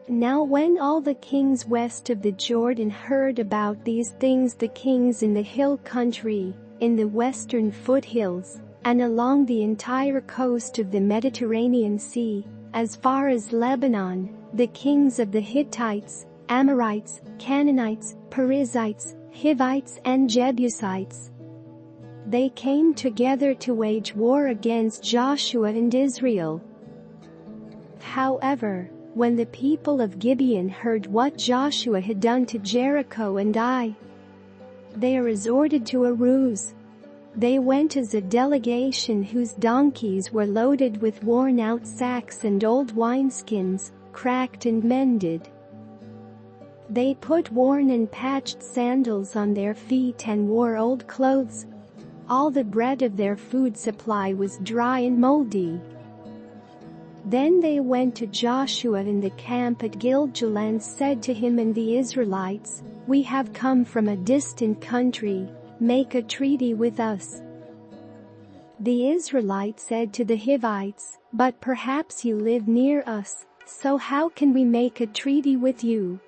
Now when all the kings west of the Jordan heard about these things, the kings in the hill country, in the western foothills, and along the entire coast of the Mediterranean Sea, as far as Lebanon, the kings of the Hittites, Amorites, Canaanites, Perizzites, Hivites and Jebusites, they came together to wage war against Joshua and Israel. However, when the people of Gibeon heard what Joshua had done to Jericho and Ai, they resorted to a ruse. They went as a delegation whose donkeys were loaded with worn-out sacks and old wineskins, cracked and mended. They put worn and patched sandals on their feet and wore old clothes. All the bread of their food supply was dry and moldy. Then they went to Joshua in the camp at Gilgal and said to him and the Israelites, "We have come from a distant country, make a treaty with us." The Israelites said to the Hivites, "But perhaps you live near us, so how can we make a treaty with you?"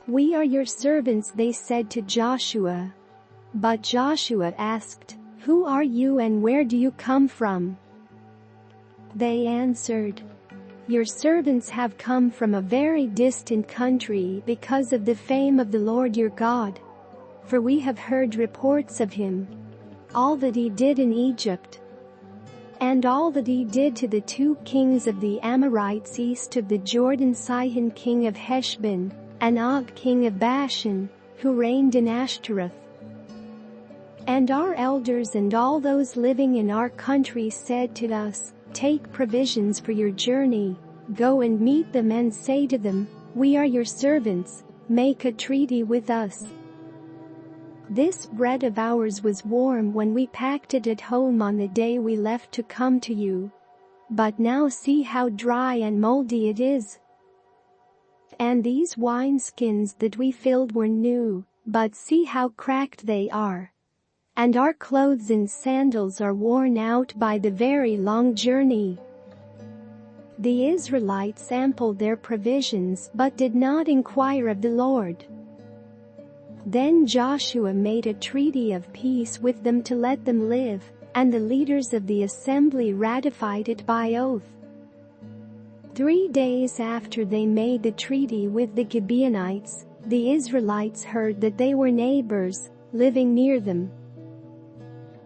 "We are your servants," they said to Joshua. But Joshua asked, "Who are you and where do you come from?" They answered, "Your servants have come from a very distant country because of the fame of the Lord your God. For we have heard reports of him, all that he did in Egypt, and all that he did to the two kings of the Amorites east of the Jordan, Sihon king of Heshbon, and Og king of Bashan, who reigned in Ashtaroth. And our elders and all those living in our country said to us, 'Take provisions for your journey, go and meet them and say to them, "We are your servants, make a treaty with us." This bread of ours was warm when we packed it at home on the day we left to come to you. But now see how dry and moldy it is. And these wineskins that we filled were new, but see how cracked they are. And our clothes and sandals are worn out by the very long journey." The Israelites sampled their provisions but did not inquire of the Lord. Then Joshua made a treaty of peace with them to let them live, and the leaders of the assembly ratified it by oath. 3 days after they made the treaty with the Gibeonites, the Israelites heard that they were neighbors, living near them.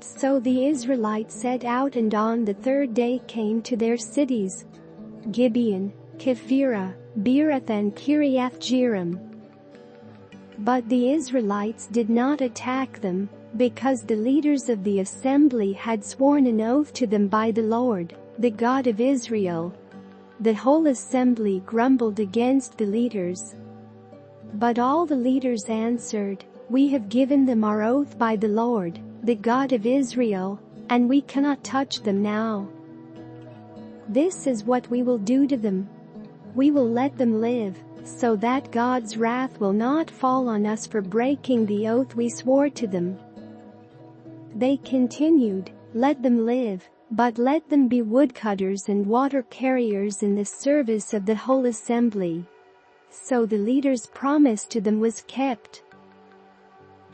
So the Israelites set out and on the 3rd day came to their cities, Gibeon, Kephirah, Beeroth and Kiriath Jearim. But the Israelites did not attack them, because the leaders of the assembly had sworn an oath to them by the Lord, the God of Israel. The whole assembly grumbled against the leaders. But all the leaders answered, "We have given them our oath by the Lord, the God of Israel, and we cannot touch them now. This is what we will do to them. We will let them live, so that God's wrath will not fall on us for breaking the oath we swore to them." They continued, "Let them live, but let them be woodcutters and water carriers in the service of the whole assembly." So the leader's promise to them was kept.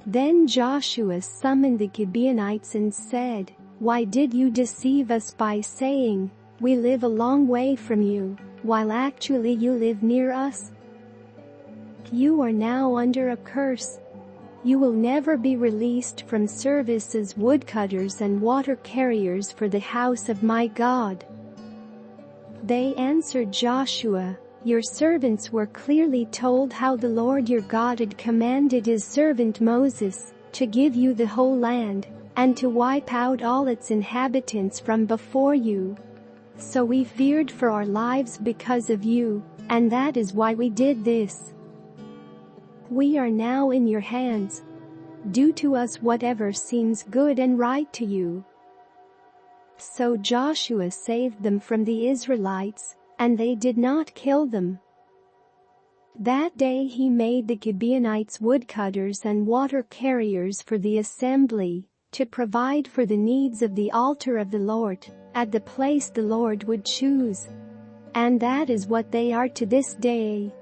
Then Joshua summoned the Gibeonites and said, "Why did you deceive us by saying, 'We live a long way from you,' while actually you live near us? You are now under a curse. You will never be released from service as woodcutters and water carriers for the house of my God." They answered Joshua, "Your servants were clearly told how the Lord your God had commanded his servant Moses to give you the whole land, and to wipe out all its inhabitants from before you. So we feared for our lives because of you, and that is why we did this. We are now in your hands. Do to us whatever seems good and right to you." So Joshua saved them from the Israelites, and they did not kill them. That day he made the Gibeonites woodcutters and water carriers for the assembly, to provide for the needs of the altar of the Lord, at the place the Lord would choose. And that is what they are to this day.